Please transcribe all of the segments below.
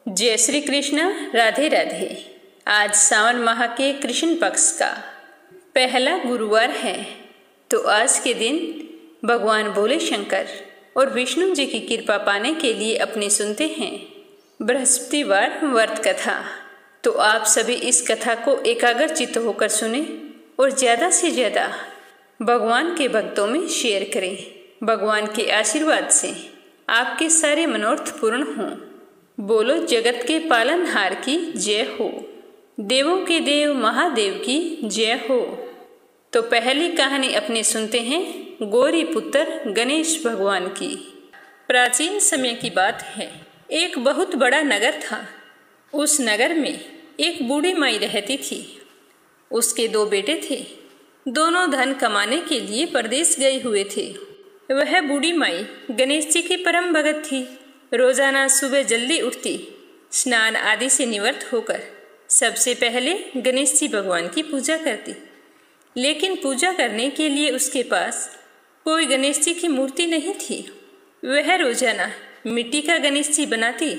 जय श्री कृष्ण। राधे राधे। आज सावन माह के कृष्ण पक्ष का पहला गुरुवार है, तो आज के दिन भगवान भोले शंकर और विष्णु जी की कृपा पाने के लिए अपने सुनते हैं बृहस्पतिवार व्रत कथा। तो आप सभी इस कथा को एकाग्रचित्त होकर सुने और ज़्यादा से ज़्यादा भगवान के भक्तों में शेयर करें। भगवान के आशीर्वाद से आपके सारे मनोरथ पूर्ण हों। बोलो जगत के पालनहार की जय हो, देवों के देव महादेव की जय हो। तो पहली कहानी अपने सुनते हैं गौरी पुत्र गणेश भगवान की। प्राचीन समय की बात है, एक बहुत बड़ा नगर था। उस नगर में एक बूढ़ी माई रहती थी। उसके दो बेटे थे, दोनों धन कमाने के लिए परदेश गए हुए थे। वह बूढ़ी माई गणेश जी की परम भगत थी। रोजाना सुबह जल्दी उठती, स्नान आदि से निवृत्त होकर सबसे पहले गणेश जी भगवान की पूजा करती। लेकिन पूजा करने के लिए उसके पास कोई गणेश जी की मूर्ति नहीं थी। वह रोजाना मिट्टी का गणेश जी बनाती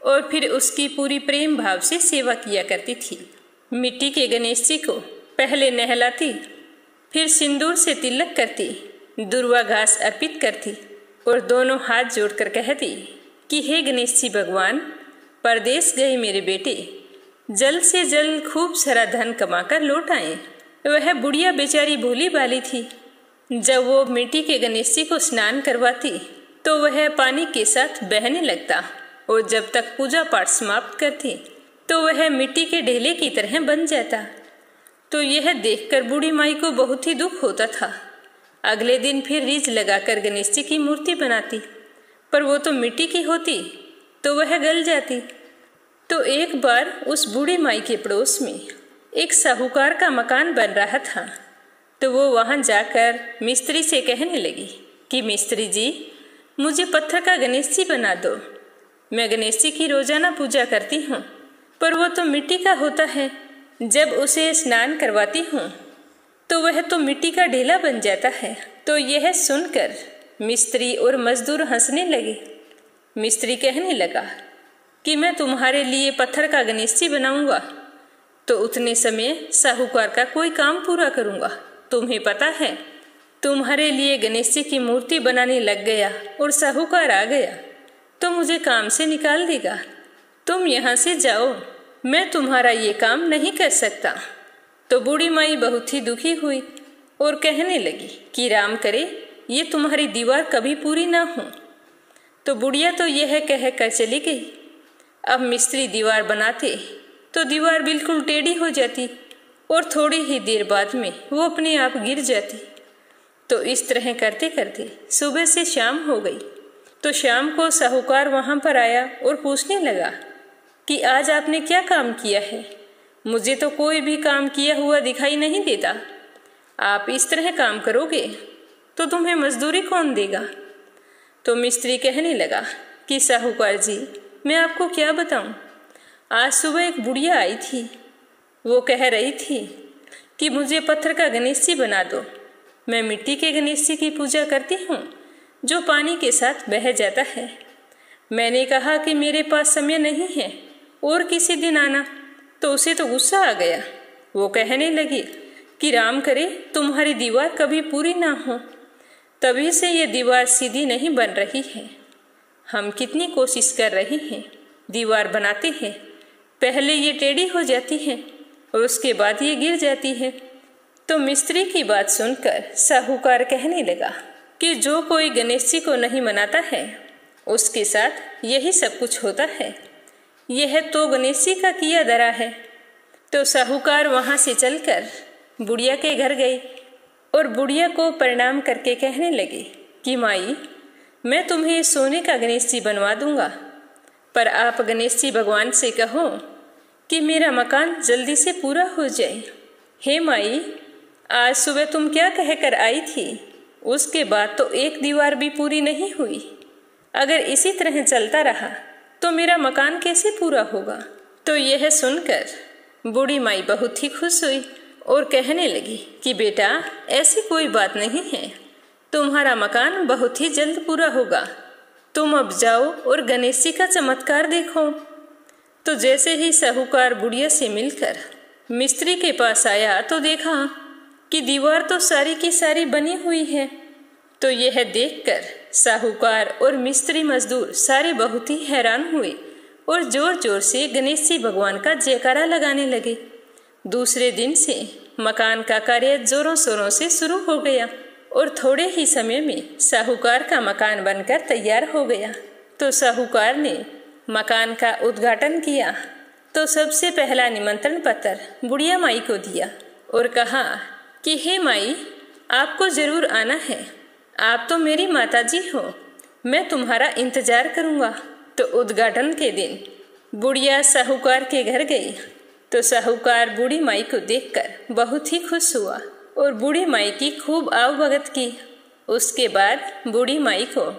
और फिर उसकी पूरी प्रेम भाव से सेवा किया करती थी। मिट्टी के गणेश जी को पहले नहलाती, फिर सिंदूर से तिलक करती, दुर्वा घास अर्पित करती और दोनों हाथ जोड़कर कहती कि हे गणेश जी भगवान, परदेश गए मेरे बेटे जल्द से जल्द खूब सारा धन कमाकर लौट आए। वह बुढ़िया बेचारी भोली भाली थी। जब वो मिट्टी के गणेश जी को स्नान करवाती तो वह पानी के साथ बहने लगता और जब तक पूजा पाठ समाप्त करती तो वह मिट्टी के ढेले की तरह बन जाता। तो यह देखकर बूढ़ी माई को बहुत ही दुख होता था। अगले दिन फिर रीझ लगाकर गणेश जी की मूर्ति बनाती, पर वो तो मिट्टी की होती तो वह गल जाती। तो एक बार उस बूढ़ी माई के पड़ोस में एक साहूकार का मकान बन रहा था। तो वो वहां जाकर मिस्त्री से कहने लगी कि मिस्त्री जी, मुझे पत्थर का गणेश जी बना दो। मैं गणेश जी की रोजाना पूजा करती हूँ, पर वो तो मिट्टी का होता है। जब उसे स्नान करवाती हूँ तो वह तो मिट्टी का ढेला बन जाता है। तो यह सुनकर मिस्त्री और मजदूर हंसने लगे। मिस्त्री कहने लगा कि मैं तुम्हारे लिए पत्थर का गणेश जी बनाऊंगा तो उतने समय साहूकार का कोई काम पूरा करूंगा। तुम्हें पता है, तुम्हारे लिए गणेश जी की मूर्ति बनाने लग गया और साहूकार आ गया तो मुझे काम से निकाल देगा। तुम यहाँ से जाओ, मैं तुम्हारा ये काम नहीं कर सकता। तो बूढ़ी माई बहुत ही दुखी हुई और कहने लगी कि राम करे ये तुम्हारी दीवार कभी पूरी ना हो। तो बुढ़िया तो यह कह कर चली गई। अब मिस्त्री दीवार बनाते तो दीवार बिल्कुल टेढ़ी हो जाती और थोड़ी ही देर बाद में वो अपने आप गिर जाती। तो इस तरह करते करते सुबह से शाम हो गई। तो शाम को साहूकार वहां पर आया और पूछने लगा कि आज आपने क्या काम किया है? मुझे तो कोई भी काम किया हुआ दिखाई नहीं देता। आप इस तरह काम करोगे तो तुम्हें मजदूरी कौन देगा? तो मिस्त्री कहने लगा कि साहूकार जी, मैं आपको क्या बताऊं, आज सुबह एक बुढ़िया आई थी। वो कह रही थी कि मुझे पत्थर का गणेश जी बना दो। मैं मिट्टी के गणेश जी की पूजा करती हूँ जो पानी के साथ बह जाता है। मैंने कहा कि मेरे पास समय नहीं है और किसी दिन आना, तो उसे तो गुस्सा आ गया। वो कहने लगी कि राम करे तुम्हारी दीवार कभी पूरी ना हो, तभी से ये दीवार सीधी नहीं बन रही है। हम कितनी कोशिश कर रहे हैं, दीवार बनाते हैं, पहले ये टेढ़ी हो जाती है और उसके बाद ये गिर जाती है। तो मिस्त्री की बात सुनकर साहूकार कहने लगा कि जो कोई गणेश जी को नहीं मनाता है उसके साथ यही सब कुछ होता है। यह तो गणेश जी का किया धरा है। तो साहूकार वहां से चलकर बुढ़िया के घर गई और बुढ़िया को प्रणाम करके कहने लगे कि माई, मैं तुम्हें सोने का गणेश जी बनवा दूंगा, पर आप गणेश जी भगवान से कहो कि मेरा मकान जल्दी से पूरा हो जाए। हे माई, आज सुबह तुम क्या कहकर आई थी? उसके बाद तो एक दीवार भी पूरी नहीं हुई। अगर इसी तरह चलता रहा तो मेरा मकान कैसे पूरा होगा? तो यह सुनकर बूढ़ी माई बहुत ही खुश हुई और कहने लगी कि बेटा, ऐसी कोई बात नहीं है, तुम्हारा मकान बहुत ही जल्द पूरा होगा। तुम अब जाओ और गणेश जी का चमत्कार देखो। तो जैसे ही साहूकार बुढ़िया से मिलकर मिस्त्री के पास आया तो देखा कि दीवार तो सारी की सारी बनी हुई है। तो यह देखकर साहूकार और मिस्त्री मजदूर सारे बहुत ही हैरान हुए और जोर जोर से गणेश जी भगवान का जयकारा लगाने लगे। दूसरे दिन से मकान का कार्य जोरों शोरों से शुरू हो गया और थोड़े ही समय में साहूकार का मकान बनकर तैयार हो गया। तो साहूकार ने मकान का उद्घाटन किया तो सबसे पहला निमंत्रण पत्र बुढ़िया माई को दिया और कहा कि हे माई, आपको जरूर आना है, आप तो मेरी माताजी हो, मैं तुम्हारा इंतजार करूंगा। तो उद्घाटन के दिन बुढ़िया साहूकार के घर गई तो साहूकार बूढ़ी माई को देखकर बहुत ही खुश हुआ और बूढ़ी माई की खूब आवभगत की। उसके बाद बूढ़ी माई को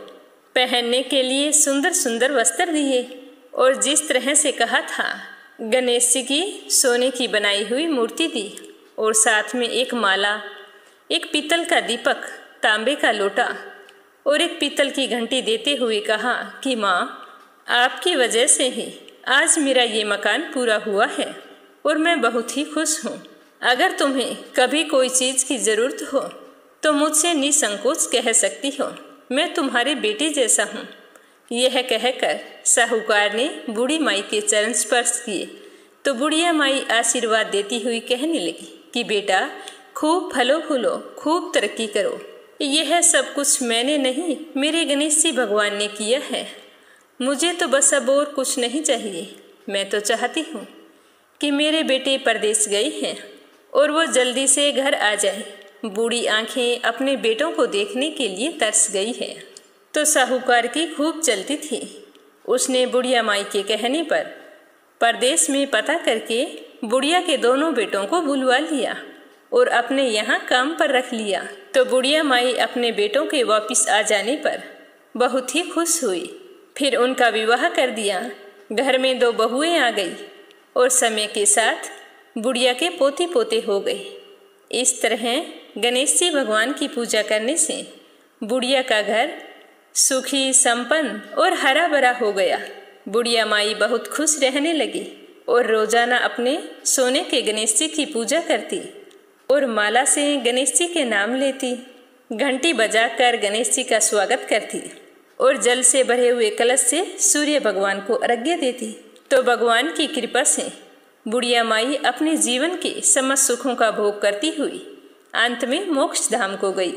पहनने के लिए सुंदर सुंदर वस्त्र दिए और जिस तरह से कहा था गणेश जी की सोने की बनाई हुई मूर्ति दी और साथ में एक माला, एक पीतल का दीपक, तांबे का लोटा और एक पीतल की घंटी देते हुए कहा कि माँ, आपकी वजह से ही आज मेरा ये मकान पूरा हुआ है और मैं बहुत ही खुश हूँ। अगर तुम्हें कभी कोई चीज़ की ज़रूरत हो तो मुझसे निसंकोच कह सकती हो, मैं तुम्हारे बेटे जैसा हूँ। यह कहकर साहूकार ने बूढ़ी माई के चरण स्पर्श किए तो बुढ़िया माई आशीर्वाद देती हुई कहने लगी कि बेटा, खूब फलो फूलो, खूब तरक्की करो। यह सब कुछ मैंने नहीं, मेरे गणेश जी भगवान ने किया है। मुझे तो बस अब और कुछ नहीं चाहिए। मैं तो चाहती हूँ कि मेरे बेटे परदेश गए हैं और वो जल्दी से घर आ जाए। बूढ़ी आंखें अपने बेटों को देखने के लिए तरस गई है। तो साहूकार की खूब चलती थी। उसने बुढ़िया माई के कहने पर परदेश में पता करके बुढ़िया के दोनों बेटों को बुलवा लिया और अपने यहाँ काम पर रख लिया। तो बुढ़िया माई अपने बेटों के वापस आ जाने पर बहुत ही खुश हुई। फिर उनका विवाह कर दिया। घर में 2 बहुएं आ गई और समय के साथ बुढ़िया के पोती पोते हो गए। इस तरह गणेश जी भगवान की पूजा करने से बुढ़िया का घर सुखी, संपन्न और हरा भरा हो गया। बुढ़िया माई बहुत खुश रहने लगी और रोजाना अपने सोने के गणेश जी की पूजा करती और माला से गणेश जी के नाम लेती, घंटी बजाकर गणेश जी का स्वागत करती और जल से भरे हुए कलश से सूर्य भगवान को अर्घ्य देती। तो भगवान की कृपा से बुढ़िया माई अपने जीवन के समस्त सुखों का भोग करती हुई अंत में मोक्ष धाम को गई।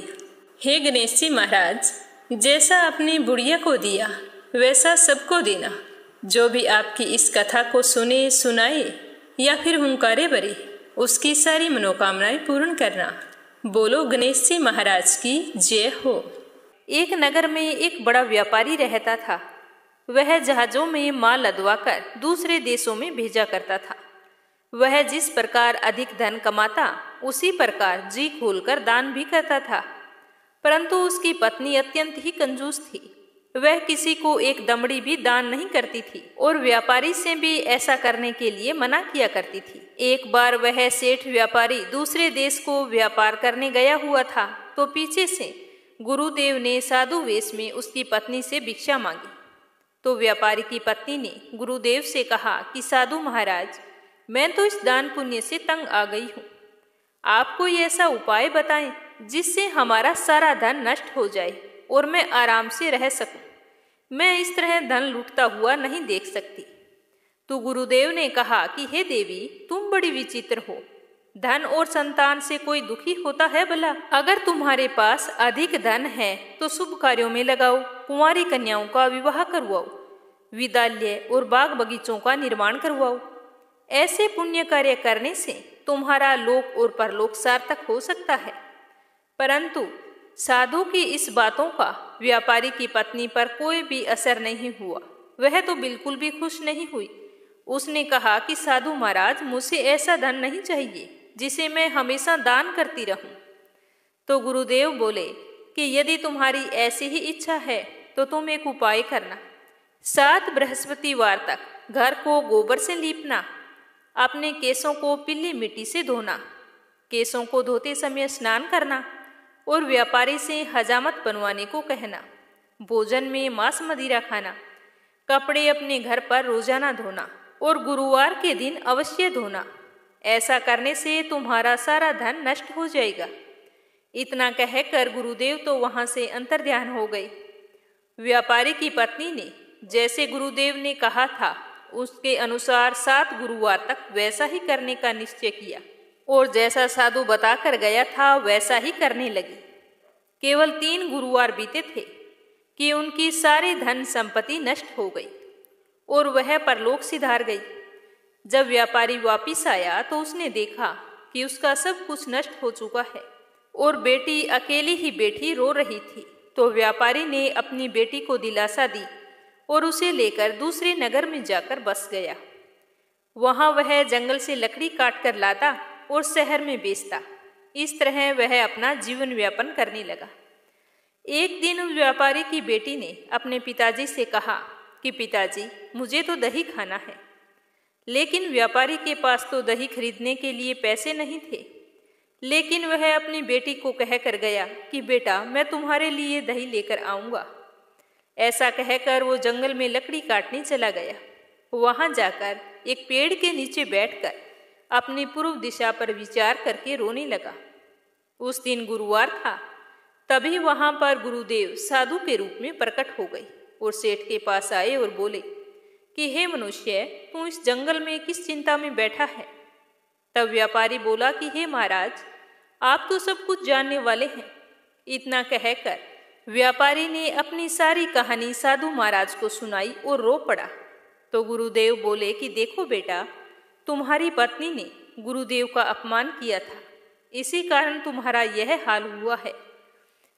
हे गणेश जी महाराज, जैसा आपने बुढ़िया को दिया वैसा सबको देना। जो भी आपकी इस कथा को सुने, सुनाए या फिर हुंकारे भरे, उसकी सारी मनोकामनाएं पूर्ण करना। बोलो गणेश जी महाराज की जय हो। एक नगर में एक बड़ा व्यापारी रहता था। वह जहाजों में माल लदवाकर दूसरे देशों में भेजा करता था। वह जिस प्रकार अधिक धन कमाता उसी प्रकार जी खोलकर दान भी करता था। परंतु उसकी पत्नी अत्यंत ही कंजूस थी। वह किसी को एक दमड़ी भी दान नहीं करती थी और व्यापारी से भी ऐसा करने के लिए मना किया करती थी। एक बार वह सेठ व्यापारी दूसरे देश को व्यापार करने गया हुआ था तो पीछे से गुरुदेव ने साधु वेश में उसकी पत्नी से भिक्षा मांगी। तो व्यापारी की पत्नी ने गुरुदेव से कहा कि साधु महाराज, मैं तो इस दान पुण्य से तंग आ गई हूँ। आप कोई ऐसा उपाय बताएं जिससे हमारा सारा धन नष्ट हो जाए और मैं आराम से रह सकूं। मैं इस तरह धन लूटता हुआ नहीं देख सकती। तो गुरुदेव ने कहा कि हे देवी, तुम बड़ी विचित्र हो। धन और संतान से कोई दुखी होता है भला? अगर तुम्हारे पास अधिक धन है तो शुभ कार्यों में लगाओ, कुंवारी कन्याओं का विवाह करवाओ, विद्यालय और बाग बगीचों का निर्माण करवाओ। ऐसे पुण्य कार्य करने से तुम्हारा लोक और परलोक सार्थक हो सकता है। परंतु साधु की इस बातों का व्यापारी की पत्नी पर कोई भी असर नहीं हुआ। वह तो बिल्कुल भी खुश नहीं हुई। उसने कहा कि साधु महाराज, मुझे ऐसा धन नहीं चाहिए जिसे मैं हमेशा दान करती रहूं। तो गुरुदेव बोले कि यदि तुम्हारी ऐसी ही इच्छा है तो तुम एक उपाय करना। 7 बृहस्पतिवार तक घर को गोबर से लीपना, अपने केसों को पीली मिट्टी से धोना, केसों को धोते समय स्नान करना और व्यापारी से हजामत बनवाने को कहना, भोजन में मांस मदिरा खाना, कपड़े अपने घर पर रोजाना धोना और गुरुवार के दिन अवश्य धोना। ऐसा करने से तुम्हारा सारा धन नष्ट हो जाएगा। इतना कहकर गुरुदेव तो वहां से अंतर्ध्यान हो गए। व्यापारी की पत्नी ने जैसे गुरुदेव ने कहा था उसके अनुसार 7 गुरुवार तक वैसा ही करने का निश्चय किया और जैसा साधु बताकर गया था वैसा ही करने लगी। केवल 3 गुरुवार बीते थे कि उनकी सारी धन संपत्ति नष्ट हो गई और वह परलोक सिधार गई। जब व्यापारी वापिस आया तो उसने देखा कि उसका सब कुछ नष्ट हो चुका है और बेटी अकेली ही बैठी रो रही थी। तो व्यापारी ने अपनी बेटी को दिलासा दी और उसे लेकर दूसरे नगर में जाकर बस गया। वहां वह जंगल से लकड़ी काट कर लाता और शहर में बेचता। इस तरह वह अपना जीवन यापन करने लगा। एक दिन उस व्यापारी की बेटी ने अपने पिताजी से कहा कि पिताजी, मुझे तो दही खाना है। लेकिन व्यापारी के पास तो दही खरीदने के लिए पैसे नहीं थे। लेकिन वह अपनी बेटी को कहकर गया कि बेटा, मैं तुम्हारे लिए दही लेकर आऊंगा। ऐसा कहकर वो जंगल में लकड़ी काटने चला गया। वहां जाकर एक पेड़ के नीचे बैठकर अपनी पूर्व दिशा पर विचार करके रोने लगा। उस दिन गुरुवार था। तभी वहां पर गुरुदेव साधु के रूप में प्रकट हो गए और सेठ के पास आए और बोले कि हे मनुष्य, तू इस जंगल में किस चिंता में बैठा है? तब व्यापारी बोला कि हे महाराज, आप तो सब कुछ जानने वाले हैं। इतना कहकर व्यापारी ने अपनी सारी कहानी साधु महाराज को सुनाई और रो पड़ा। तो गुरुदेव बोले कि देखो बेटा, तुम्हारी पत्नी ने गुरुदेव का अपमान किया था, इसी कारण तुम्हारा यह हाल हुआ है।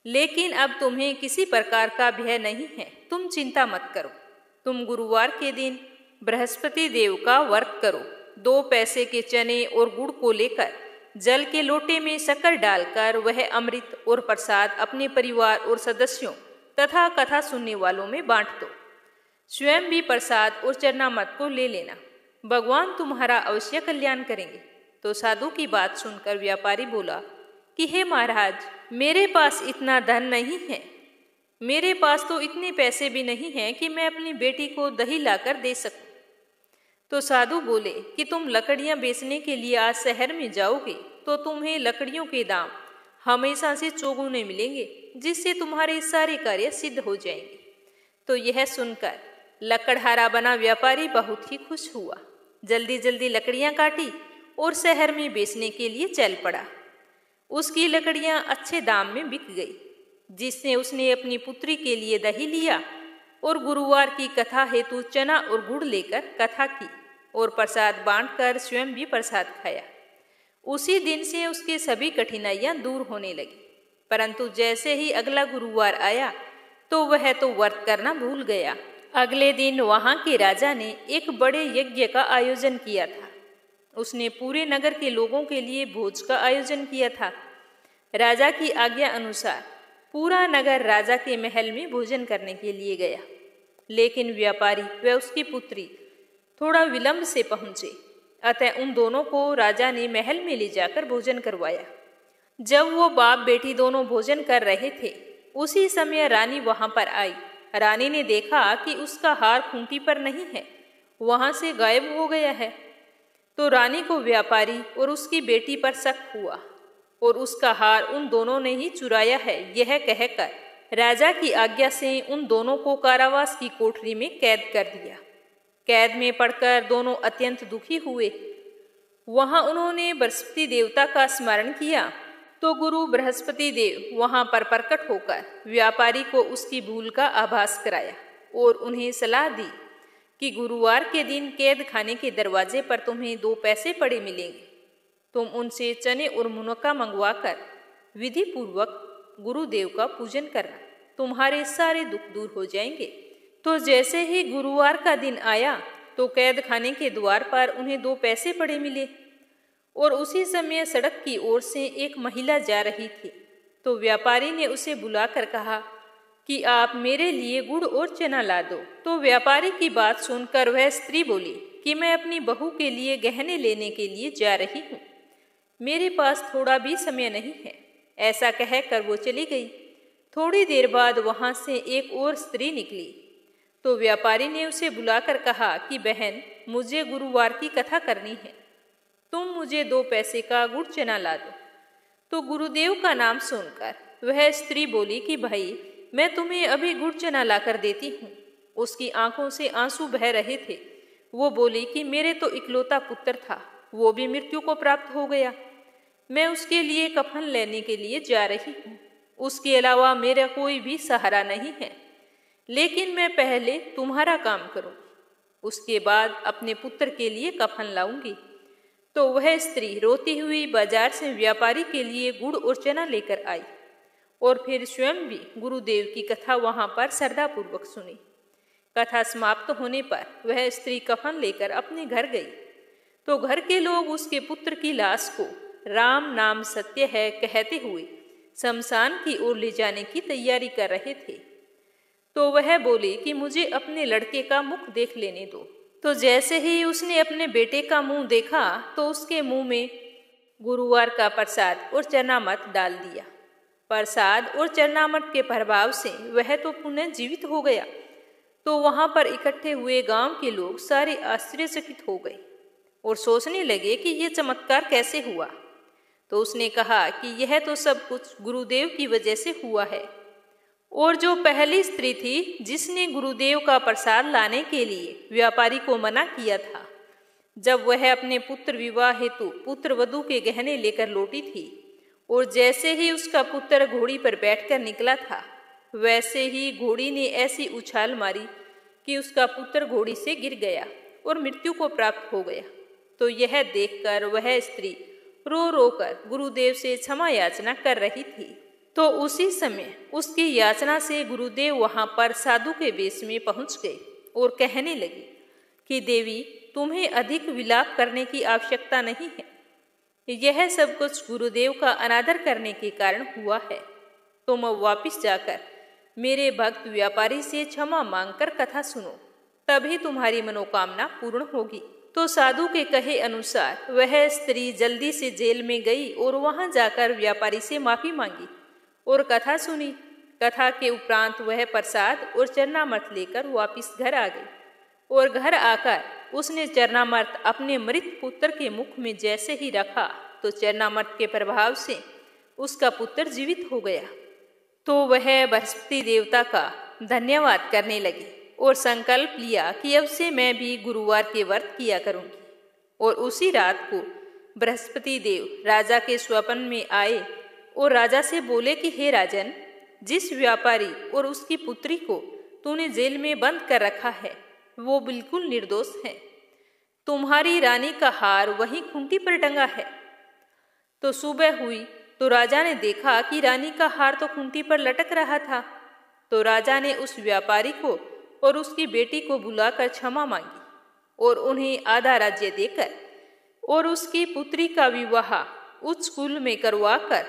लेकिन अब तुम्हें किसी प्रकार का भय नहीं है, तुम चिंता मत करो। तुम गुरुवार के दिन बृहस्पति देव का व्रत करो। 2 पैसे के चने और गुड़ को लेकर जल के लोटे में शक्कर डालकर वह अमृत और प्रसाद अपने परिवार और सदस्यों तथा कथा सुनने वालों में बांट दो। स्वयं भी प्रसाद और चरणामृत को ले लेना। भगवान तुम्हारा अवश्य कल्याण करेंगे। तो साधु की बात सुनकर व्यापारी बोला कि हे महाराज, मेरे पास इतना धन नहीं है। मेरे पास तो इतने पैसे भी नहीं हैं कि मैं अपनी बेटी को दही लाकर दे सकूं। तो साधु बोले कि तुम लकड़ियां बेचने के लिए आज शहर में जाओगे तो तुम्हें लकड़ियों के दाम हमेशा से चौगुने मिलेंगे, जिससे तुम्हारे सारे कार्य सिद्ध हो जाएंगे। तो यह सुनकर लकड़हारा बना व्यापारी बहुत ही खुश हुआ। जल्दी जल्दी लकड़ियां काटी और शहर में बेचने के लिए चल पड़ा। उसकी लकड़ियां अच्छे दाम में बिक गई, जिससे उसने अपनी पुत्री के लिए दही लिया और गुरुवार की कथा हेतु चना और गुड़ लेकर कथा की और प्रसाद बांटकर स्वयं भी प्रसाद खाया। उसी दिन से उसके सभी कठिनाइयां दूर होने लगी। परंतु जैसे ही अगला गुरुवार आया तो वह तो व्रत करना भूल गया। अगले दिन वहां के राजा ने एक बड़े यज्ञ का आयोजन किया था। उसने पूरे नगर के लोगों के लिए भोज का आयोजन किया था। राजा की आज्ञा अनुसार पूरा नगर राजा के महल में भोजन करने के लिए गया। लेकिन व्यापारी व उसकी पुत्री थोड़ा विलंब से पहुंचे, अतः उन दोनों को राजा ने महल में ले जाकर भोजन करवाया। जब वो बाप बेटी दोनों भोजन कर रहे थे, उसी समय रानी वहां पर आई। रानी ने देखा कि उसका हार खूंटी पर नहीं है, वहां से गायब हो गया है। तो रानी को व्यापारी और उसकी बेटी पर शक हुआ और उसका हार उन दोनों ने ही चुराया है, यह कहकर राजा की आज्ञा से उन दोनों को कारावास की कोठरी में कैद कर दिया। कैद में पड़कर दोनों अत्यंत दुखी हुए। वहां उन्होंने बृहस्पति देवता का स्मरण किया तो गुरु बृहस्पति देव वहां पर प्रकट होकर व्यापारी को उसकी भूल का आभास कराया और उन्हें सलाह दी कि गुरुवार के दिन कैद खाने के दरवाजे पर तुम्हें 2 पैसे पड़े मिलेंगे। तुम उनसे चने और मुनक्का मंगवाकर विधि पूर्वक गुरुदेव का पूजन करना, तुम्हारे सारे दुख दूर हो जाएंगे। तो जैसे ही गुरुवार का दिन आया तो कैद खाने के द्वार पर उन्हें 2 पैसे पड़े मिले और उसी समय सड़क की ओर से एक महिला जा रही थी। तो व्यापारी ने उसे बुलाकर कहा कि आप मेरे लिए गुड़ और चना ला दो। तो व्यापारी की बात सुनकर वह स्त्री बोली कि मैं अपनी बहू के लिए गहने लेने के लिए जा रही हूँ, मेरे पास थोड़ा भी समय नहीं है। ऐसा कहकर वो चली गई। थोड़ी देर बाद वहां से एक और स्त्री निकली। तो व्यापारी ने उसे बुलाकर कहा कि बहन, मुझे गुरुवार की कथा करनी है, तुम मुझे 2 पैसे का गुड़ चना ला दो। तो गुरुदेव का नाम सुनकर वह स्त्री बोली कि भाई, मैं तुम्हें अभी गुड़ चना लाकर देती हूँ। उसकी आंखों से आंसू बह रहे थे। वो बोली कि मेरे तो इकलौता पुत्र था, वो भी मृत्यु को प्राप्त हो गया। मैं उसके लिए कफन लेने के लिए जा रही हूँ। उसके अलावा मेरा कोई भी सहारा नहीं है, लेकिन मैं पहले तुम्हारा काम करूँ, उसके बाद अपने पुत्र के लिए कफन लाऊंगी। तो वह स्त्री रोती हुई बाजार से व्यापारी के लिए गुड़ और चना लेकर आई और फिर स्वयं भी गुरुदेव की कथा वहां पर श्रद्धापूर्वक सुनी। कथा समाप्त होने पर वह स्त्री कफन लेकर अपने घर गई तो घर के लोग उसके पुत्र की लाश को राम नाम सत्य है कहते हुए शमशान की ओर ले जाने की तैयारी कर रहे थे। तो वह बोली कि मुझे अपने लड़के का मुख देख लेने दो। तो जैसे ही उसने अपने बेटे का मुंह देखा तो उसके मुंह में गुरुवार का प्रसाद और चरणामृत डाल दिया। प्रसाद और चरणामृत के प्रभाव से वह तो पुनः जीवित हो गया। तो वहां पर इकट्ठे हुए गांव के लोग सारे आश्चर्यचकित हो गए और सोचने लगे कि यह चमत्कार कैसे हुआ। तो उसने कहा कि यह तो सब कुछ गुरुदेव की वजह से हुआ है। और जो पहली स्त्री थी जिसने गुरुदेव का प्रसाद लाने के लिए व्यापारी को मना किया था, जब वह अपने पुत्र विवाह हेतु पुत्र वधू के गहने लेकर लौटी थी और जैसे ही उसका पुत्र घोड़ी पर बैठकर निकला था, वैसे ही घोड़ी ने ऐसी उछाल मारी कि उसका पुत्र घोड़ी से गिर गया और मृत्यु को प्राप्त हो गया। तो यह देखकर वह स्त्री रो रो कर गुरुदेव से क्षमा याचना कर रही थी। तो उसी समय उसकी याचना से गुरुदेव वहां पर साधु के वेश में पहुंच गए और कहने लगे कि देवी, तुम्हें अधिक विलाप करने की आवश्यकता नहीं है। यह सब कुछ गुरुदेव का अनादर करने के कारण हुआ है। तुम अब वापिस जाकर मेरे भक्त व्यापारी से क्षमा मांगकर कथा सुनो, तभी तुम्हारी मनोकामना पूर्ण होगी। तो साधु के कहे अनुसार वह स्त्री जल्दी से जेल में गई और वहां जाकर व्यापारी से माफी मांगी और कथा सुनी। कथा के उपरांत वह प्रसाद और चरणामृत लेकर वापिस घर आ गई और घर आकर उसने चरणामृत अपने मृत पुत्र के मुख में जैसे ही रखा तो चरणामृत के प्रभाव से उसका पुत्र जीवित हो गया। तो वह बृहस्पति देवता का धन्यवाद करने लगी और संकल्प लिया कि अब से मैं भी गुरुवार के व्रत किया करूंगी। और उसी रात को बृहस्पति देव राजा के स्वप्न में आए और राजा से बोले कि हे राजन, जिस व्यापारी और उसकी पुत्री को तूने जेल में बंद कर रखा है वो बिल्कुल निर्दोष है। तुम्हारी रानी का हार वहीं खूंटी पर टंगा है। तो सुबह हुई तो राजा ने देखा कि रानी का हार तो खूंटी पर लटक रहा था। तो राजा ने उस व्यापारी को और उसकी बेटी को बुलाकर क्षमा मांगी और उन्हें आधा राज्य देकर और उसकी पुत्री का विवाह उच्च कुल में करवाकर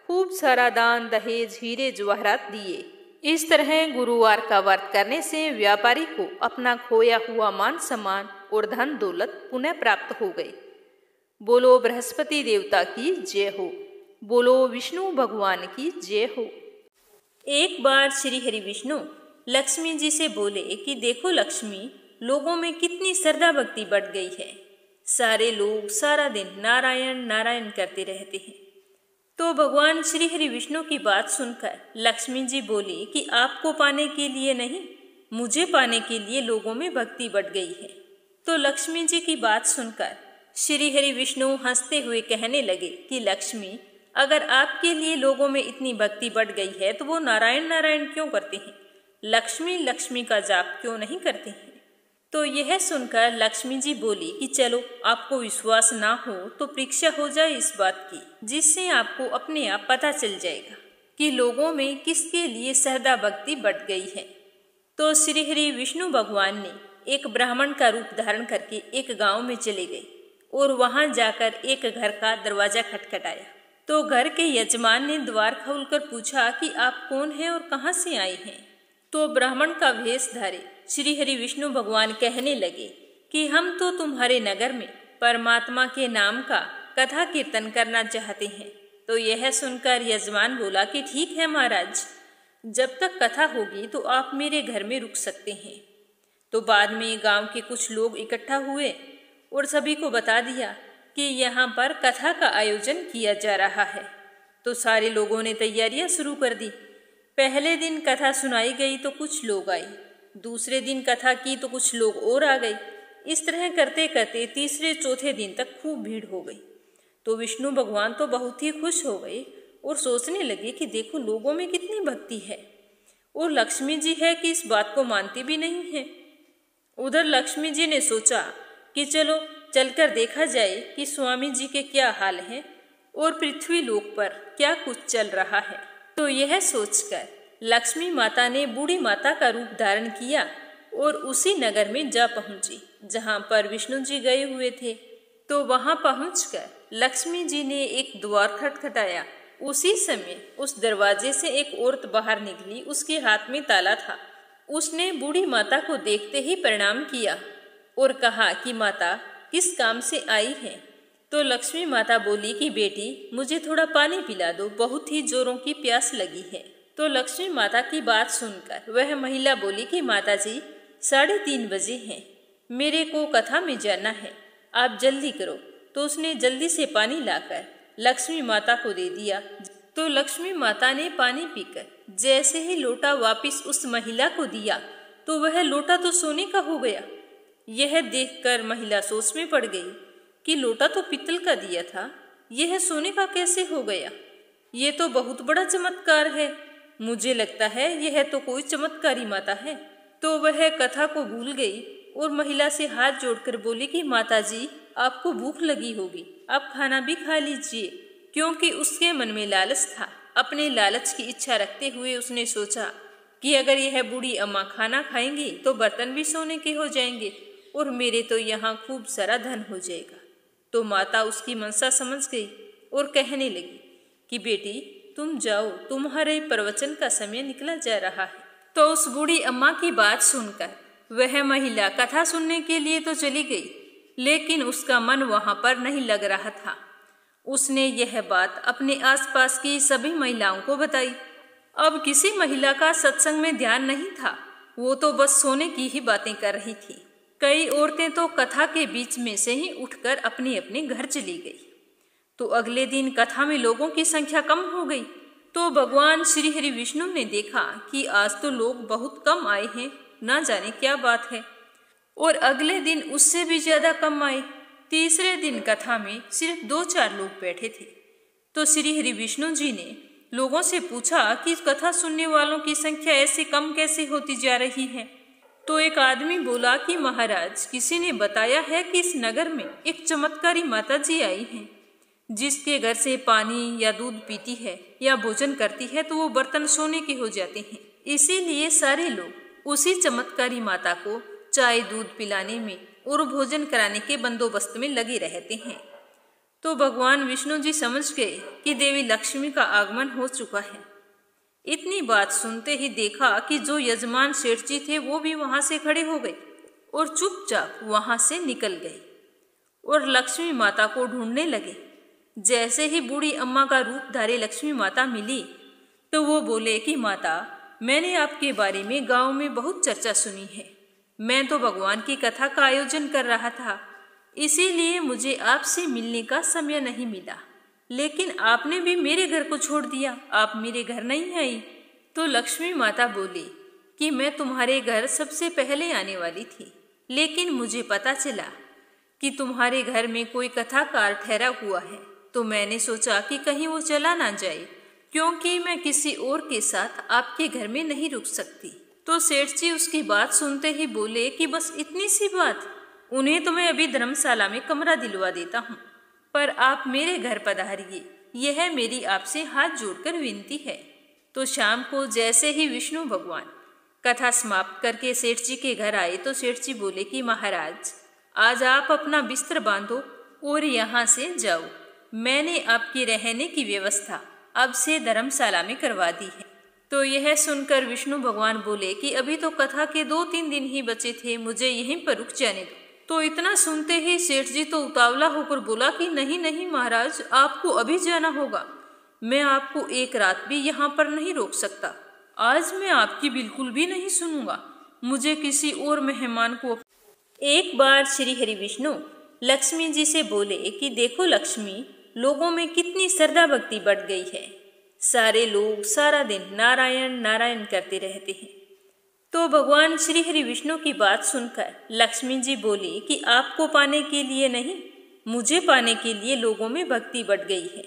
खूब सारा दान दहेज हीरे जवाहरात दिए। इस तरह गुरुवार का व्रत करने से व्यापारी को अपना खोया हुआ मान सम्मान और धन दौलत पुनः प्राप्त हो गई। बोलो बृहस्पति देवता की जय हो। बोलो विष्णु भगवान की जय हो। एक बार श्री हरि विष्णु लक्ष्मी जी से बोले कि देखो लक्ष्मी, लोगों में कितनी श्रद्धा भक्ति बढ़ गई है। सारे लोग सारा दिन नारायण नारायण करते रहते हैं। तो भगवान श्री हरि विष्णु की बात सुनकर लक्ष्मी जी बोली कि आपको पाने के लिए नहीं, मुझे पाने के लिए लोगों में भक्ति बढ़ गई है। तो लक्ष्मी जी की बात सुनकर श्री हरि विष्णु हंसते हुए कहने लगे कि लक्ष्मी, अगर आपके लिए लोगों में इतनी भक्ति बढ़ गई है तो वो नारायण नारायण क्यों करते हैं, लक्ष्मी लक्ष्मी का जाप क्यों नहीं करते हैं। तो यह सुनकर लक्ष्मी जी बोली कि चलो, आपको विश्वास ना हो तो परीक्षा हो जाए इस बात की, जिससे आपको अपने आप पता चल जाएगा कि लोगों में किसके लिए श्रद्धा भक्ति बढ़ गई है। तो श्री हरि विष्णु भगवान ने एक ब्राह्मण का रूप धारण करके एक गांव में चले गए और वहां जाकर एक घर का दरवाजा खटखटाया। तो घर के यजमान ने द्वार खोलकर पूछा कि आप कौन हैं और कहाँ से आए हैं। तो ब्राह्मण का वेश धारे श्री हरि विष्णु भगवान कहने लगे कि हम तो तुम्हारे नगर में परमात्मा के नाम का कथा कीर्तन करना चाहते हैं। तो यह सुनकर यजमान बोला कि ठीक है महाराज, जब तक कथा होगी तो आप मेरे घर में रुक सकते हैं। तो बाद में गांव के कुछ लोग इकट्ठा हुए और सभी को बता दिया कि यहाँ पर कथा का आयोजन किया जा रहा है। तो सारे लोगों ने तैयारियां शुरू कर दी। पहले दिन कथा सुनाई गई तो कुछ लोग आए, दूसरे दिन कथा की तो कुछ लोग और आ गए। इस तरह करते करते तीसरे चौथे दिन तक खूब भीड़ हो गई। तो विष्णु भगवान तो बहुत ही खुश हो गए और सोचने लगे कि देखो लोगों में कितनी भक्ति है, और लक्ष्मी जी है कि इस बात को मानती भी नहीं है। उधर लक्ष्मी जी ने सोचा कि चलो चलकर देखा जाए कि स्वामी जी के क्या हाल हैं और पृथ्वी लोक पर क्या कुछ चल रहा है। तो यह सोचकर लक्ष्मी माता ने बूढ़ी माता का रूप धारण किया और उसी नगर में जा पहुंची जहां पर विष्णु जी गए हुए थे। तो वहां पहुंचकर लक्ष्मी जी ने एक द्वार खटखटाया। उसी समय उस दरवाजे से एक औरत बाहर निकली, उसके हाथ में ताला था। उसने बूढ़ी माता को देखते ही प्रणाम किया और कहा कि माता किस काम से आई है। तो लक्ष्मी माता बोली कि बेटी मुझे थोड़ा पानी पिला दो, बहुत ही जोरों की प्यास लगी है। तो लक्ष्मी माता की बात सुनकर वह महिला बोली कि माता जी 3:30 बजे हैं, मेरे को कथा में जाना है, आप जल्दी करो। तो उसने जल्दी से पानी लाकर लक्ष्मी माता को दे दिया। तो लक्ष्मी माता ने पानी पीकर जैसे ही लोटा वापिस उस महिला को दिया तो वह लोटा तो सोने का हो गया। यह देखकर महिला सोच में पड़ गई कि लोटा तो पीतल का दिया था, यह सोने का कैसे हो गया? ये तो बहुत बड़ा चमत्कार है, मुझे लगता है यह तो कोई चमत्कारी माता है। तो वह कथा को भूल गई और महिला से हाथ जोड़कर बोली कि माता जी आपको भूख लगी होगी, आप खाना भी खा लीजिए। क्योंकि उसके मन में लालच था। अपने लालच की इच्छा रखते हुए उसने सोचा कि अगर यह बूढ़ी अम्मा खाना खाएंगी तो बर्तन भी सोने के हो जाएंगे और मेरे तो यहाँ खूब सारा धन हो जाएगा। तो माता उसकी मनसा समझ गई और कहने लगी कि बेटी तुम जाओ, तुम्हारे प्रवचन का समय निकला जा रहा है। तो उस बूढ़ी अम्मा की बात सुनकर वह महिला कथा सुनने के लिए तो चली गई, लेकिन उसका मन वहां पर नहीं लग रहा था। उसने यह बात अपने आसपास की सभी महिलाओं को बताई। अब किसी महिला का सत्संग में ध्यान नहीं था, वो तो बस सोने की ही बातें कर रही थी। कई औरतें तो कथा के बीच में से ही उठकर अपने अपने घर चली गई। तो अगले दिन कथा में लोगों की संख्या कम हो गई। तो भगवान श्री हरि विष्णु ने देखा कि आज तो लोग बहुत कम आए हैं, ना जाने क्या बात है। और अगले दिन उससे भी ज्यादा कम आए। तीसरे दिन कथा में सिर्फ 2-4 लोग बैठे थे। तो श्री हरि विष्णु जी ने लोगों से पूछा कि कथा सुनने वालों की संख्या ऐसे कम कैसे होती जा रही है। तो एक आदमी बोला कि महाराज किसी ने बताया है कि इस नगर में एक चमत्कारी माता जी आई हैं, जिसके घर से पानी या दूध पीती है या भोजन करती है तो वो बर्तन सोने के हो जाते हैं। इसीलिए सारे लोग उसी चमत्कारी माता को चाय दूध पिलाने में और भोजन कराने के बंदोबस्त में लगे रहते हैं। तो भगवान विष्णु जी समझ गए कि देवी लक्ष्मी का आगमन हो चुका है। इतनी बात सुनते ही देखा कि जो यजमान सेठ जी थे वो भी वहां से खड़े हो गए और चुपचाप वहां से निकल गए और लक्ष्मी माता को ढूंढने लगे। जैसे ही बूढ़ी अम्मा का रूपधारी लक्ष्मी माता मिली तो वो बोले कि माता मैंने आपके बारे में गांव में बहुत चर्चा सुनी है। मैं तो भगवान की कथा का आयोजन कर रहा था, इसीलिए मुझे आपसे मिलने का समय नहीं मिला, लेकिन आपने भी मेरे घर को छोड़ दिया, आप मेरे घर नहीं आई। तो लक्ष्मी माता बोली कि मैं तुम्हारे घर सबसे पहले आने वाली थी, लेकिन मुझे पता चला कि तुम्हारे घर में कोई कथाकार ठहरा हुआ है, तो मैंने सोचा कि कहीं वो चला ना जाए, क्योंकि मैं किसी और के साथ आपके घर में नहीं रुक सकती। तो सेठ जी उसकी बात सुनते ही बोले कि बस इतनी सी बात, उन्हें तो मैं अभी धर्मशाला में कमरा दिलवा देता हूँ, पर आप मेरे घर पधारिए, यह मेरी आपसे हाथ जोड़कर विनती है। तो शाम को जैसे ही विष्णु भगवान कथा समाप्त करके सेठ जी के घर आए तो सेठ जी बोले कि महाराज आज आप अपना बिस्तर बांधो और यहाँ से जाओ, मैंने आपकी रहने की व्यवस्था अब से धर्मशाला में करवा दी है। तो यह सुनकर विष्णु भगवान बोले कि अभी तो कथा के 2-3 दिन ही बचे थे, मुझे यहीं पर रुक जाने दो। तो इतना सुनते ही सेठ जी तो उतावला होकर बोला कि नहीं नहीं महाराज, आपको अभी जाना होगा, मैं आपको एक रात भी यहाँ पर नहीं रोक सकता। आज मैं आपकी बिल्कुल भी नहीं सुनूंगा, मुझे किसी और मेहमान को। एक बार श्री हरि विष्णु लक्ष्मी जी से बोले कि देखो लक्ष्मी, लोगों में कितनी श्रद्धा भक्ति बढ़ गई है। सारे लोग सारा दिन नारायण नारायण करते रहते हैं। तो भगवान श्री हरि विष्णु की बात सुनकर लक्ष्मी जी बोली कि आपको पाने के लिए नहीं, मुझे पाने के लिए लोगों में भक्ति बढ़ गई है।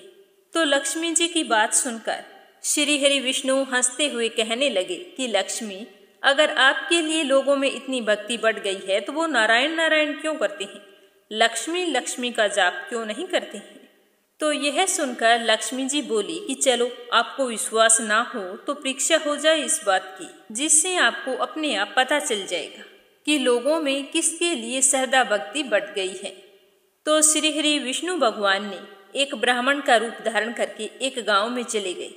तो लक्ष्मी जी की बात सुनकर श्री हरि विष्णु हंसते हुए कहने लगे कि लक्ष्मी, अगर आपके लिए लोगों में इतनी भक्ति बढ़ गई है तो वो नारायण नारायण क्यों करते हैं, लक्ष्मी लक्ष्मी का जाप क्यों नहीं करते हैं। तो यह सुनकर लक्ष्मी जी बोली कि चलो, आपको विश्वास ना हो तो परीक्षा हो जाए इस बात की, जिससे आपको अपने आप पता चल जाएगा कि लोगों में किसके लिए श्रद्धा भक्ति बढ़ गई है। तो श्री हरि विष्णु भगवान ने एक ब्राह्मण का रूप धारण करके एक गांव में चले गए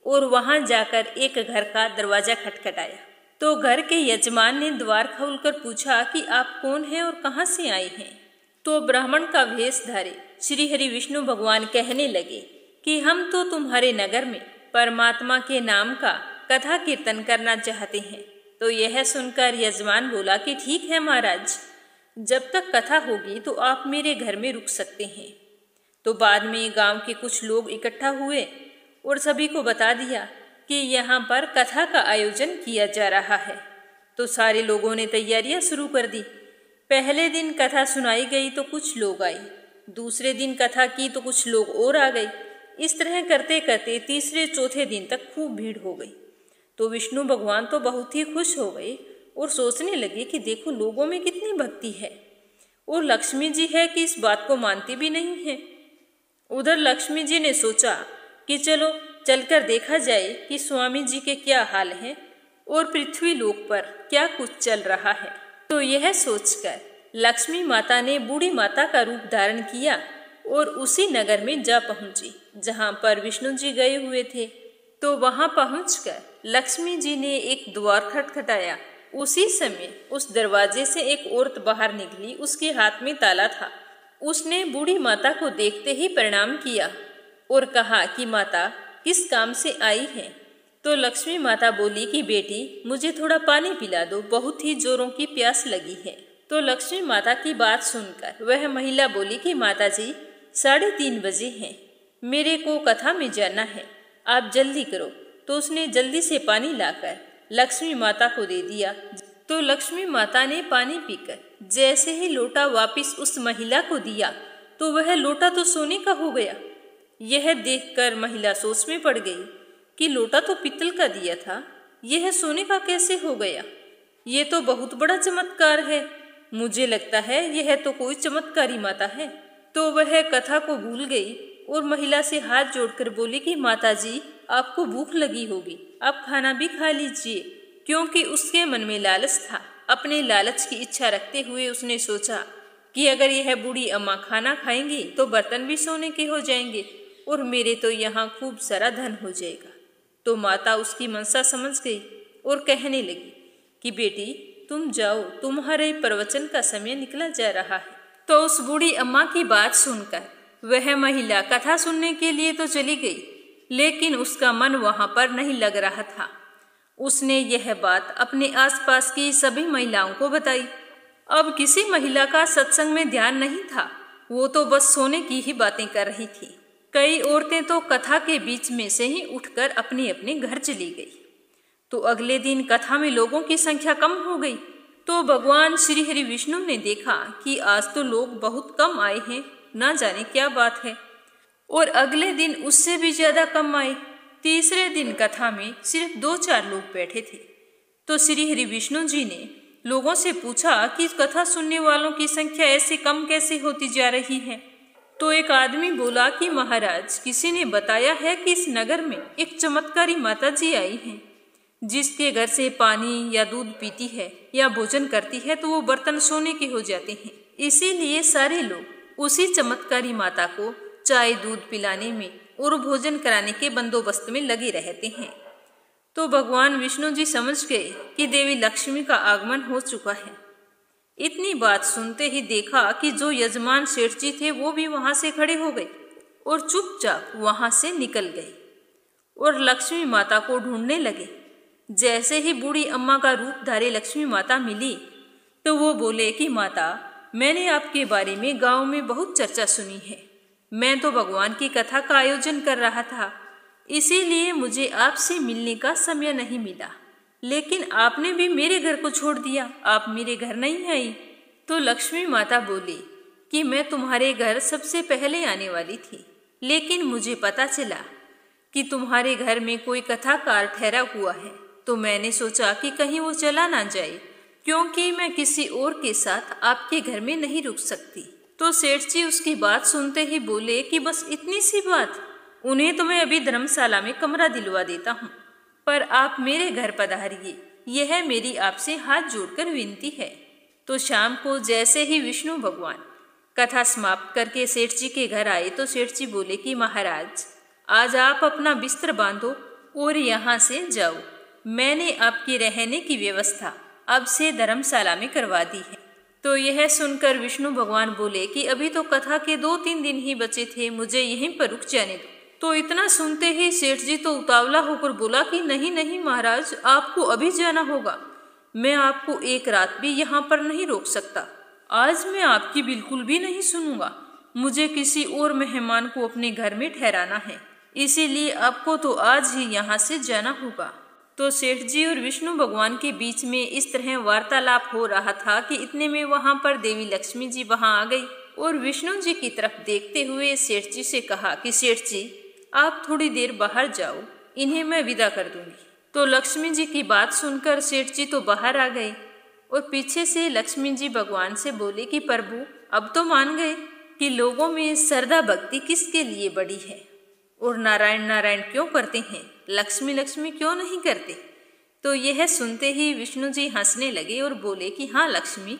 और वहां जाकर एक घर का दरवाजा खटखटाया। तो घर के यजमान ने द्वार खोलकर पूछा कि आप कौन हैं और कहां से आए हैं। तो ब्राह्मण का वेश धारे श्री हरि विष्णु भगवान कहने लगे कि हम तो तुम्हारे नगर में परमात्मा के नाम का कथा कीर्तन करना चाहते हैं। तो यह सुनकर यजमान बोला कि ठीक है महाराज, जब तक कथा होगी तो आप मेरे घर में रुक सकते हैं। तो बाद में गांव के कुछ लोग इकट्ठा हुए और सभी को बता दिया कि यहाँ पर कथा का आयोजन किया जा रहा है। तो सारे लोगों ने तैयारियां शुरू कर दी। पहले दिन कथा सुनाई गई तो कुछ लोग आए, दूसरे दिन कथा की तो कुछ लोग और आ गए। इस तरह करते करते तीसरे चौथे दिन तक खूब भीड़ हो गई। तो विष्णु भगवान तो बहुत ही खुश हो गए और सोचने लगे कि देखो लोगों में कितनी भक्ति है, और लक्ष्मी जी है कि इस बात को मानती भी नहीं है। उधर लक्ष्मी जी ने सोचा कि चलो चलकर देखा जाए कि स्वामी जी के क्या हाल हैं और पृथ्वी लोक पर क्या कुछ चल रहा है। तो यह सोचकर लक्ष्मी माता ने बूढ़ी माता का रूप धारण किया और उसी नगर में जा पहुंची जहां पर विष्णु जी गए हुए थे। तो वहां पहुंचकर लक्ष्मी जी ने एक द्वार खटखटाया। उसी समय उस दरवाजे से एक औरत बाहर निकली, उसके हाथ में ताला था। उसने बूढ़ी माता को देखते ही प्रणाम किया और कहा कि माता, किस काम से आई है। तो लक्ष्मी माता बोली कि बेटी, मुझे थोड़ा पानी पिला दो, बहुत ही जोरों की प्यास लगी है। तो लक्ष्मी माता की बात सुनकर वह महिला बोली कि माता जी, 3:30 बजे हैं, मेरे को कथा में जाना है, आप जल्दी करो। तो उसने जल्दी से पानी लाकर लक्ष्मी माता को दे दिया। तो लक्ष्मी माता ने पानी पीकर जैसे ही लोटा वापिस उस महिला को दिया तो वह लोटा तो सोने का हो गया। यह देखकर महिला सोच में पड़ गई कि लोटा तो पीतल का दिया था, यह सोने का कैसे हो गया। ये तो बहुत बड़ा चमत्कार है, मुझे लगता है यह तो कोई चमत्कारी माता है। तो वह कथा को भूल गई और महिला से हाथ जोड़कर बोली कि माता जी, आपको भूख लगी होगी, आप खाना भी खा लीजिए। क्योंकि उसके मन में लालच था। अपने लालच की इच्छा रखते हुए उसने सोचा कि अगर यह बूढ़ी अम्मा खाना खाएंगी तो बर्तन भी सोने के हो जाएंगे और मेरे तो यहाँ खूब सारा धन हो जाएगा। तो माता उसकी मनसा समझ गई और कहने लगी कि बेटी तुम जाओ, तुम्हारे प्रवचन का समय निकला जा रहा है। तो उस बूढ़ी अम्मा की बात सुनकर वह महिला कथा सुनने के लिए तो चली गई, लेकिन उसका मन वहां पर नहीं लग रहा था। उसने यह बात अपने आसपास की सभी महिलाओं को बताई। अब किसी महिला का सत्संग में ध्यान नहीं था, वो तो बस सोने की ही बातें कर रही थी। कई औरतें तो कथा के बीच में से ही उठकर अपने अपने घर चली गई। तो अगले दिन कथा में लोगों की संख्या कम हो गई। तो भगवान श्री हरि विष्णु ने देखा कि आज तो लोग बहुत कम आए हैं, ना जाने क्या बात है। और अगले दिन उससे भी ज्यादा कम आए। तीसरे दिन कथा में सिर्फ 2-4 लोग बैठे थे। तो श्री हरि विष्णु जी ने लोगों से पूछा कि कथा सुनने वालों की संख्या ऐसे कम कैसे होती जा रही है। तो एक आदमी बोला कि महाराज, किसी ने बताया है कि इस नगर में एक चमत्कारी माता जी आई हैं, जिसके घर से पानी या दूध पीती है या भोजन करती है तो वो बर्तन सोने के हो जाते हैं। इसीलिए सारे लोग उसी चमत्कारी माता को चाय दूध पिलाने में और भोजन कराने के बंदोबस्त में लगे रहते हैं। तो भगवान विष्णु जी समझ गए कि देवी लक्ष्मी का आगमन हो चुका है। इतनी बात सुनते ही देखा कि जो यजमान सेठ जी थे वो भी वहां से खड़े हो गए और चुपचाप वहां से निकल गए और लक्ष्मी माता को ढूंढने लगे। जैसे ही बूढ़ी अम्मा का रूप धारी लक्ष्मी माता मिली तो वो बोले कि माता, मैंने आपके बारे में गांव में बहुत चर्चा सुनी है। मैं तो भगवान की कथा का आयोजन कर रहा था, इसीलिए मुझे आपसे मिलने का समय नहीं मिला। लेकिन आपने भी मेरे घर को छोड़ दिया, आप मेरे घर नहीं आई। तो लक्ष्मी माता बोली कि मैं तुम्हारे घर सबसे पहले आने वाली थी, लेकिन मुझे पता चला कि तुम्हारे घर में कोई कथाकार ठहरा हुआ है, तो मैंने सोचा कि कहीं वो चला ना जाए, क्योंकि मैं किसी और के साथ आपके घर में नहीं रुक सकती। तो सेठ जी उसकी बात सुनते ही बोले कि बस इतनी सी बात, उन्हें तो मैं अभी धर्मशाला में कमरा दिलवा देता हूँ, पर आप मेरे घर पधारिए, यह मेरी आपसे हाथ जोड़कर विनती है। तो शाम को जैसे ही विष्णु भगवान कथा समाप्त करके सेठ जी के घर आए तो सेठ जी बोले कि महाराज, आज आप अपना बिस्तर बांधो और यहाँ से जाओ। मैंने आपकी रहने की व्यवस्था अब से धर्मशाला में करवा दी है। तो यह सुनकर विष्णु भगवान बोले कि अभी तो कथा के 2-3 दिन ही बचे थे, मुझे यहीं पर रुक जाने दो। तो इतना सुनते ही सेठ जी तो उतावला होकर बोला कि नहीं नहीं महाराज, आपको अभी जाना होगा, मैं आपको एक रात भी यहाँ पर नहीं रोक सकता। आज मैं आपकी बिल्कुल भी नहीं सुनूंगा, मुझे किसी और मेहमान को अपने घर में ठहराना है, इसीलिए आपको तो आज ही यहाँ से जाना होगा। तो सेठ जी और विष्णु भगवान के बीच में इस तरह वार्तालाप हो रहा था कि इतने में वहां पर देवी लक्ष्मी जी वहां आ गई और विष्णु जी की तरफ देखते हुए सेठ जी से कहा कि सेठ जी, आप थोड़ी देर बाहर जाओ, इन्हें मैं विदा कर दूंगी। तो लक्ष्मी जी की बात सुनकर सेठ जी तो बाहर आ गए और पीछे से लक्ष्मी जी भगवान से बोले कि प्रभु, अब तो मान गए कि लोगों में श्रद्धा भक्ति किसके लिए बड़ी है और नारायण नारायण क्यों करते हैं, लक्ष्मी लक्ष्मी क्यों नहीं करते। तो यह सुनते ही विष्णु जी हंसने लगे और बोले कि हाँ लक्ष्मी,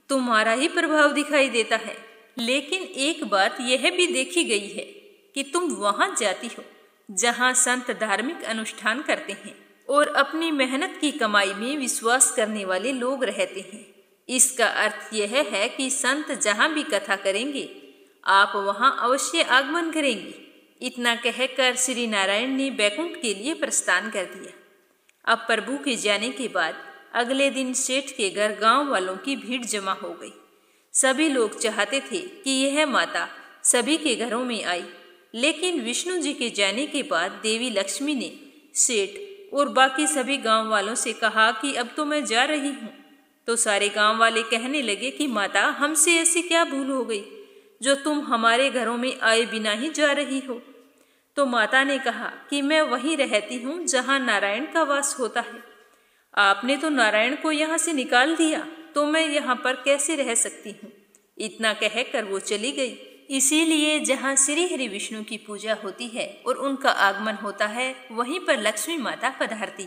तुम्हारा ही प्रभाव दिखाई देता है, लेकिन एक बात यह भी देखी गई है कि तुम वहां जाती हो जहां संत धार्मिक अनुष्ठान करते हैं और अपनी मेहनत की कमाई में विश्वास करने वाले लोग रहते हैं। इसका अर्थ यह है कि संत जहां भी कथा करेंगे आप वहां अवश्य आगमन करेंगे। इतना कहकर श्री नारायण ने बैकुंठ के लिए प्रस्थान कर दिया। अब प्रभु के जाने के बाद अगले दिन सेठ के घर गांव वालों की भीड़ जमा हो गई। सभी लोग चाहते थे कि यह माता सभी के घरों में आई, लेकिन विष्णु जी के जाने के बाद देवी लक्ष्मी ने सेठ और बाकी सभी गांव वालों से कहा कि अब तो मैं जा रही हूँ। तो सारे गांव वाले कहने लगे कि माता, हमसे ऐसी क्या भूल हो गई जो तुम हमारे घरों में आए बिना ही जा रही हो। तो माता ने कहा कि मैं वहीं रहती हूँ जहाँ नारायण का वास होता है। आपने तो नारायण को यहाँ से निकाल दिया, तो मैं यहाँ पर कैसे रह सकती हूँ। इतना कहकर वो चली गई। इसीलिए जहाँ श्री हरि विष्णु की पूजा होती है और उनका आगमन होता है, वहीं पर लक्ष्मी माता पधारती है।